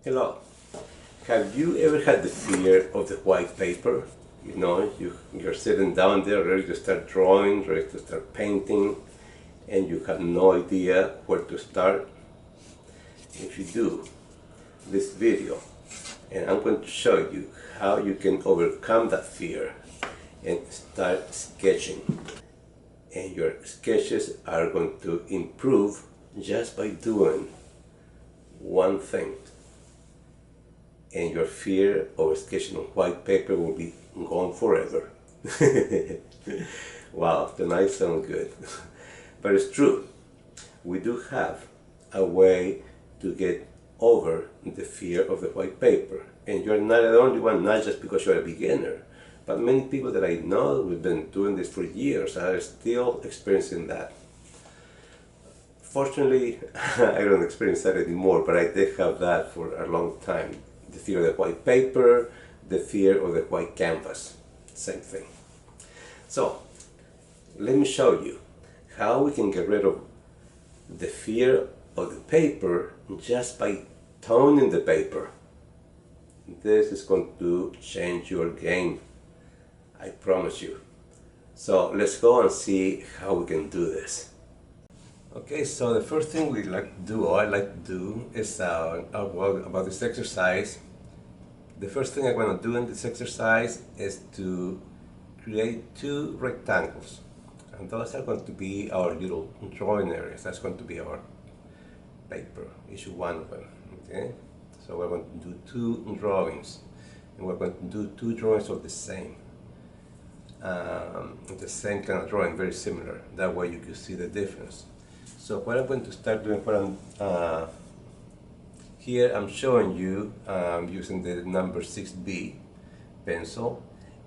Hello. Have you ever had the fear of the white paper? You're sitting down there ready to start drawing, ready to start painting, and you have no idea where to start. If you do, this video, and I'm going to show you how you can overcome that fear and start sketching. And your sketches are going to improve just by doing one thing. And your fear of sketching on white paper will be gone forever. Wow, tonight sounds good. But it's true. We do have a way to get over the fear of the white paper. And you're not the only one, not just because you're a beginner, but many people that I know who've been doing this for years are still experiencing that. Fortunately, I don't experience that anymore, but I did have that for a long time. The fear of the white paper, the fear of the white canvas, same thing. So, let me show you how we can get rid of the fear of the paper just by toning the paper. This is going to change your game, I promise you. So let's go and see how we can do this. Okay, so the first thing we like to do, or I like to do, is about this exercise. The first thing I'm going to do in this exercise is to create two rectangles. And those are going to be our little drawing areas. That's going to be our paper, each one of them. Okay? So we're going to do two drawings. And we're going to do two drawings of the same kind of drawing, very similar. That way you can see the difference. So what I'm going to start doing, here I'm showing you using the number 6B pencil,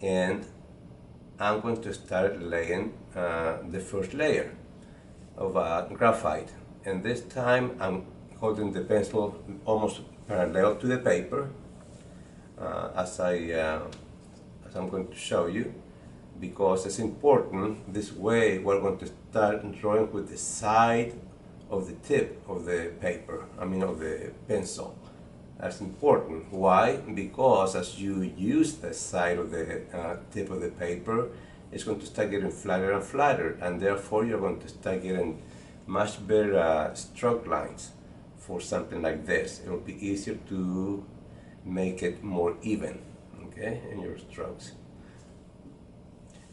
and I'm going to start laying the first layer of graphite. And this time I'm holding the pencil almost parallel to the paper, as I'm going to show you, because it's important. This way we're going to start drawing with the side of the tip of the paper, of the pencil. That's important. Why? Because as you use the side of the tip of the paper, it's going to start getting flatter and flatter, and therefore you're going to start getting much better stroke lines for something like this. It will be easier to make it more even, okay, in your strokes.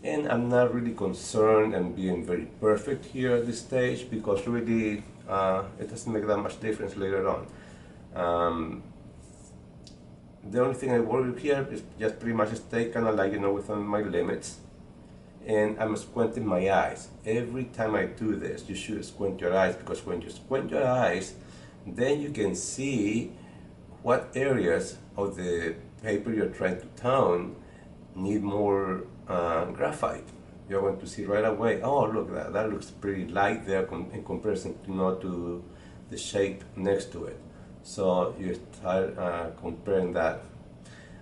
And I'm not really concerned and being very perfect here at this stage, because really it doesn't make that much difference later on. The only thing I worry here is just pretty much stay kind of like, within my limits. And I'm squinting my eyes. Every time I do this, you should squint your eyes, because when you squint your eyes, then you can see what areas of the paper you're trying to tone need more graphite. You're going to see right away, oh look, that looks pretty light there in comparison to the shape next to it. So you start comparing that.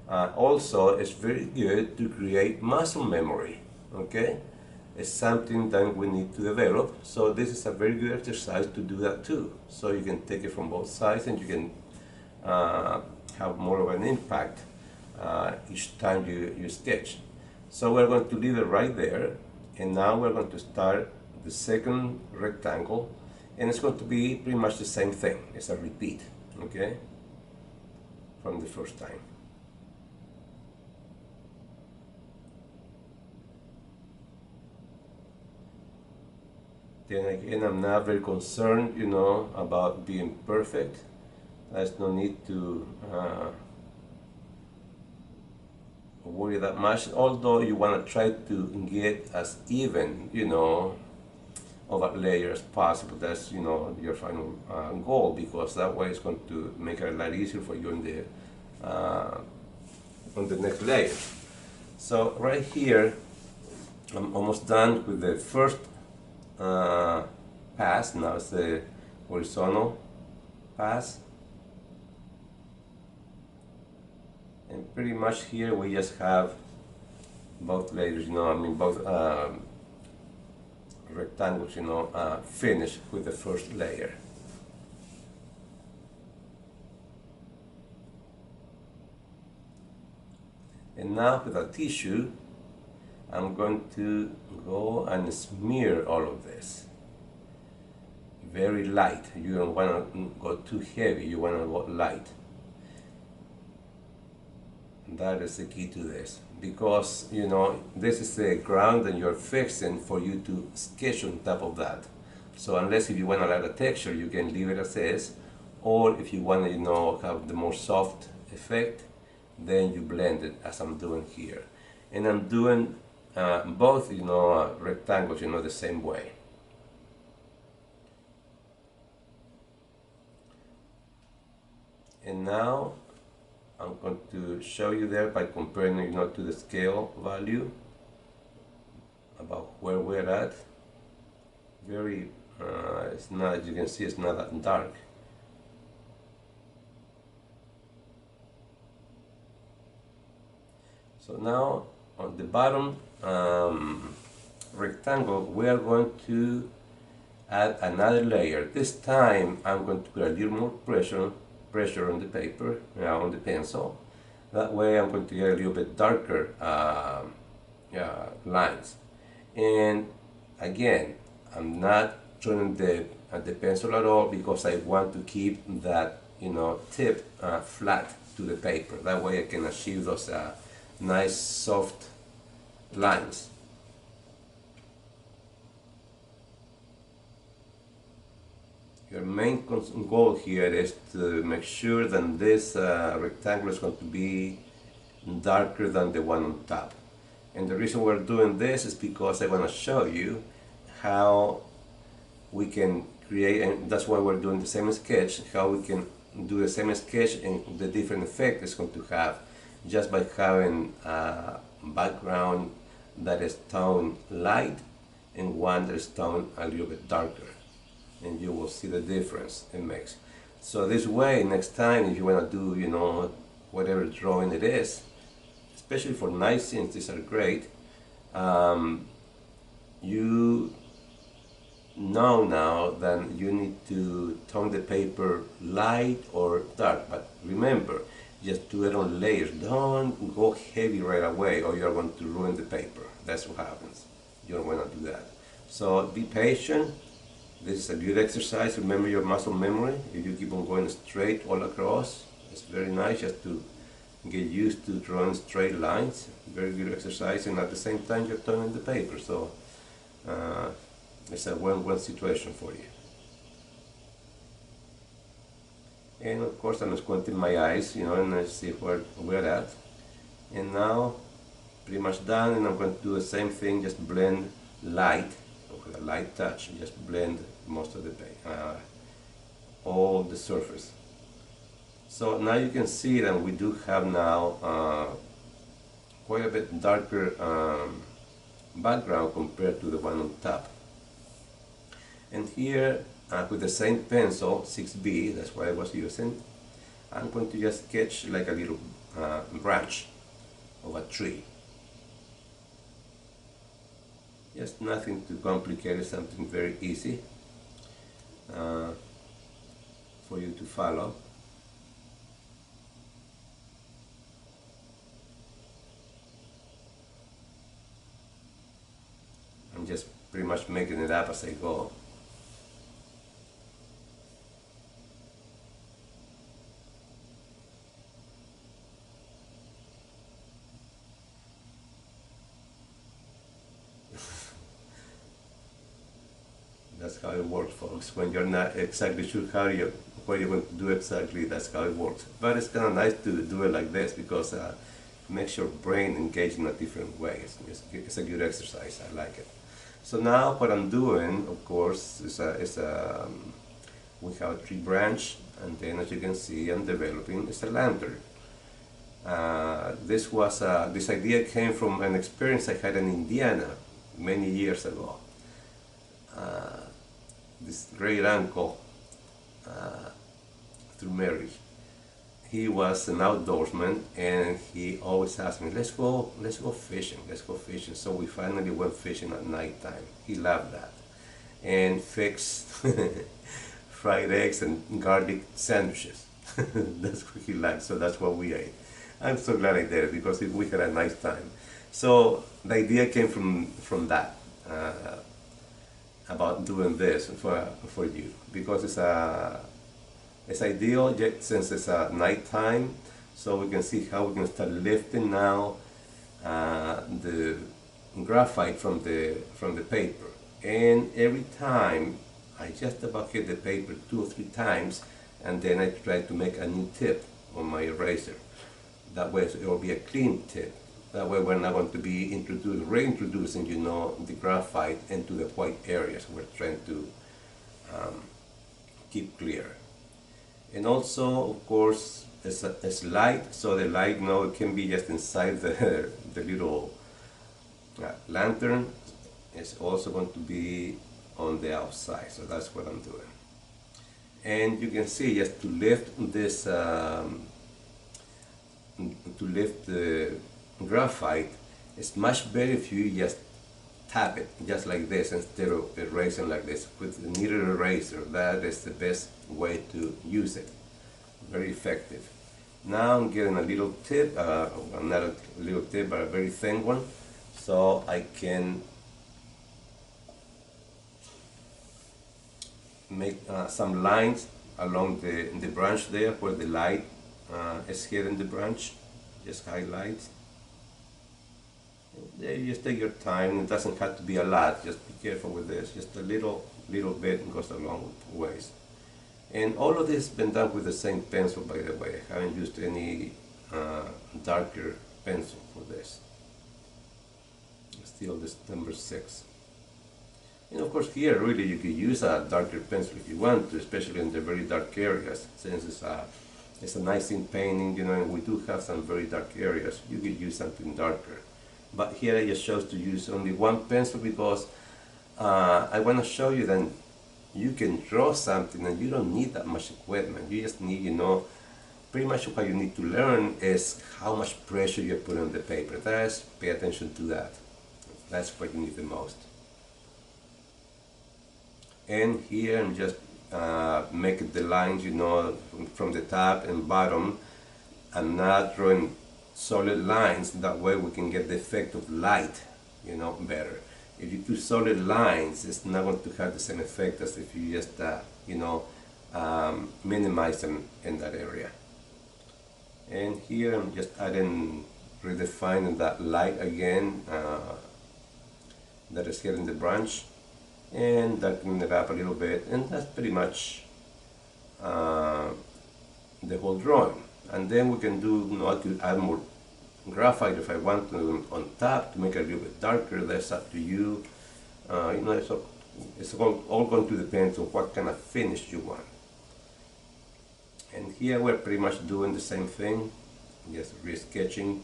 Also, it's very good to create muscle memory, okay? It's something that we need to develop, so this is a very good exercise to do that too. So you can take it from both sides, and you can have more of an impact each time you sketch. So we're going to leave it right there, and now we're going to start the second rectangle, and it's going to be pretty much the same thing. It's a repeat, okay, from the first time. Then again, I'm not very concerned, about being perfect. There's no need to worry that much, although you want to try to get as even, of a layer as possible. That's, your final goal, because that way it's going to make it a lot easier for you on the next layer. So right here, I'm almost done with the first pass. Now it's the horizontal pass. And pretty much here we just have both layers, both rectangles, finished with the first layer. And now with a tissue, I'm going to go and smear all of this. Very light. You don't want to go too heavy, you want to go light. That is the key to this, because you know this is the ground that you're fixing for you to sketch on top of that. So unless if you want a lot of texture, you can leave it as is, or if you want to, you know, have the more soft effect, then you blend it as I'm doing here. And I'm doing both, you know, rectangles, you know, the same way. And now I'm going to show you there by comparing, you know, to the scale value about where we're at. Very, it's not, as you can see, it's not that dark. So now on the bottom rectangle, we are going to add another layer. This time I'm going to put a little more pressure on the paper, on the pencil. That way I'm going to get a little bit darker lines. And again, I'm not turning the pencil at all, because I want to keep that, you know, tip flat to the paper. That way I can achieve those nice soft lines. Your main goal here is to make sure that this rectangle is going to be darker than the one on top. And the reason we're doing this is because I want to show you how we can create, and that's why we're doing the same sketch, how we can do the same sketch and the different effect it's going to have just by having a background that is toned light and one that is toned a little bit darker. And you will see the difference it makes. So this way, next time if you want to do, you know, whatever drawing it is, especially for nice scenes, these are great. You know now that you need to tone the paper light or dark, but remember, just do it on layers. Don't go heavy right away or you're going to ruin the paper. That's what happens. You don't want to do that. So be patient. This is a good exercise. Remember your muscle memory. If you keep on going straight all across, it's very nice just to get used to drawing straight lines. Very good exercise, and at the same time you're toning the paper. So it's a win-win situation for you. And of course I'm squinting my eyes, you know, and I see where we're at. And now pretty much done, and I'm going to do the same thing, just blend light with a light touch, and just blend most of the all the surface. So now you can see that we do have now quite a bit darker background compared to the one on top. And here with the same pencil, 6B, that's what I was using, I'm going to just sketch like a little branch of a tree. Just nothing too complicated, something very easy for you to follow. I'm just pretty much making it up as I go. That's how it works, folks. When you're not exactly sure what you're going to do exactly, that's how it works. But it's kind of nice to do it like this, because it makes your brain engage in a different way. It's a good exercise. I like it. So now what I'm doing, of course, is we have a tree branch, and then as you can see, I'm developing a lantern. This idea came from an experience I had in Indiana many years ago. This great uncle through marriage, he was an outdoorsman, and he always asked me, let's go fishing. So we finally went fishing at night time. He loved that, and fixed fried eggs and garlic sandwiches. That's what he liked, so that's what we ate. I'm so glad I did it because we had a nice time. So the idea came from that, about doing this for you, because it's ideal since it's night time, so we can see how we can start lifting now the graphite from the paper. And every time I just about hit the paper 2 or 3 times, and then I try to make a new tip on my eraser. That way it will be a clean tip. That way we're not going to be reintroducing, you know, the graphite into the white areas we're trying to keep clear. And also, of course, it's light, so the light, you know, it can be just inside the little lantern. It's also going to be on the outside, so that's what I'm doing. And you can see, just to lift this, to lift the graphite, it's much better if you just tap it just like this instead of erasing like this with a kneaded eraser. That is the best way to use it. Very effective. Now I'm getting a little tip, not a little tip, but a very thin one, so I can make some lines along the branch there where the light is hitting the branch. Just highlight. There, you just take your time. It doesn't have to be a lot. Just be careful with this. Just a little bit goes a long ways. And all of this has been done with the same pencil, by the way. I haven't used any darker pencil for this. Still this number 6. And of course here really you could use a darker pencil if you want to, especially in the very dark areas, since it's a nice in painting, you know, and we do have some very dark areas. You could use something darker. But here I just chose to use only one pencil because I want to show you that you can draw something and you don't need that much equipment. You just need, you know, pretty much what you need to learn is how much pressure you put on the paper. Pay attention to that. That's what you need the most. And here I'm just making the lines, you know, from the top and bottom. I'm not drawing solid lines. That way we can get the effect of light, you know, better. If you do solid lines, it's not going to have the same effect as if you just, you know, minimize them in that area. And here I'm just redefining that light again that is hitting the branch, and darkening it up a little bit, and that's pretty much the whole drawing. And then we can do, you know, I could add more graphite if I want to on top to make it a little bit darker. That's up to you. You know, it's all going to depend on what kind of finish you want. And here we're pretty much doing the same thing, just re-sketching.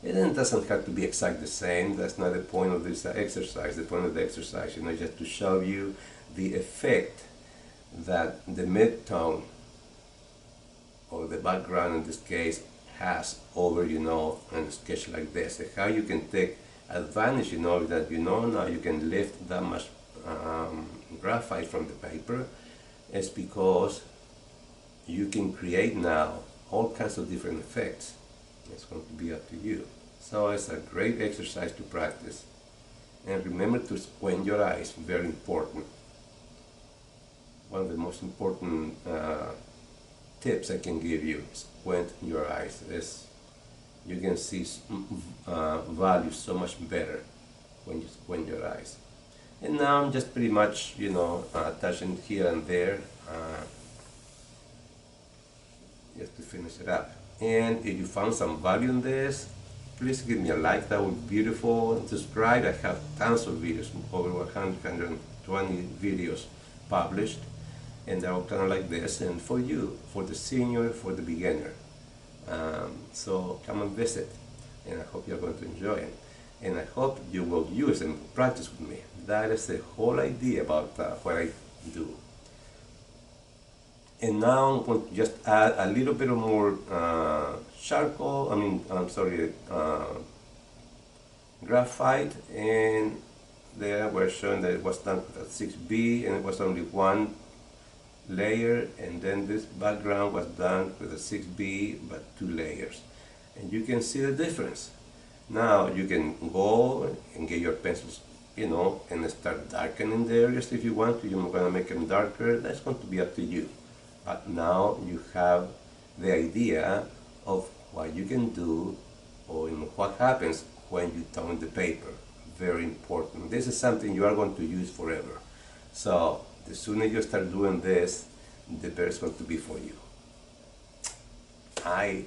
And it doesn't have to be exactly the same. That's not the point of this exercise. The point of the exercise, you know, is just to show you the effect that the mid-tone, or the background in this case, has over, you know, a sketch like this. And how you can take advantage, you know, that, you know, now you can lift that much graphite from the paper, is because you can create now all kinds of different effects. It's going to be up to you. So it's a great exercise to practice. And remember to squint your eyes, very important. One of the most important tips I can give you, squint your eyes. You can see value so much better when you squint your eyes. And now I'm just pretty much, you know, touching here and there just to finish it up. And if you found some value in this, please give me a like. That would be beautiful. And subscribe. I have tons of videos, over 120 videos published, and they're all kind of like this. And for you, for the senior, for the beginner. So come and visit, and I hope you're going to enjoy it. And I hope you will use and practice with me. That is the whole idea about what I do. And now I'm going to just add a little bit of more charcoal, graphite, and there we're showing that it was done with a 6B and it was only one layer, and then this background was done with a 6B but 2 layers. and you can see the difference. Now you can go and get your pencils, and start darkening the areas if you want to. You're gonna make them darker. That's going to be up to you. But now you have the idea of what you can do, or what happens when you tone the paper. Very important. This is something you are going to use forever. So the sooner you start doing this, the better it's going to be for you. I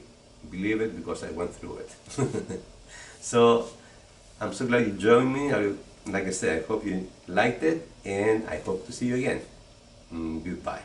believe it because I went through it. So I'm so glad you joined me. Like I said, I hope you liked it, and I hope to see you again. Goodbye.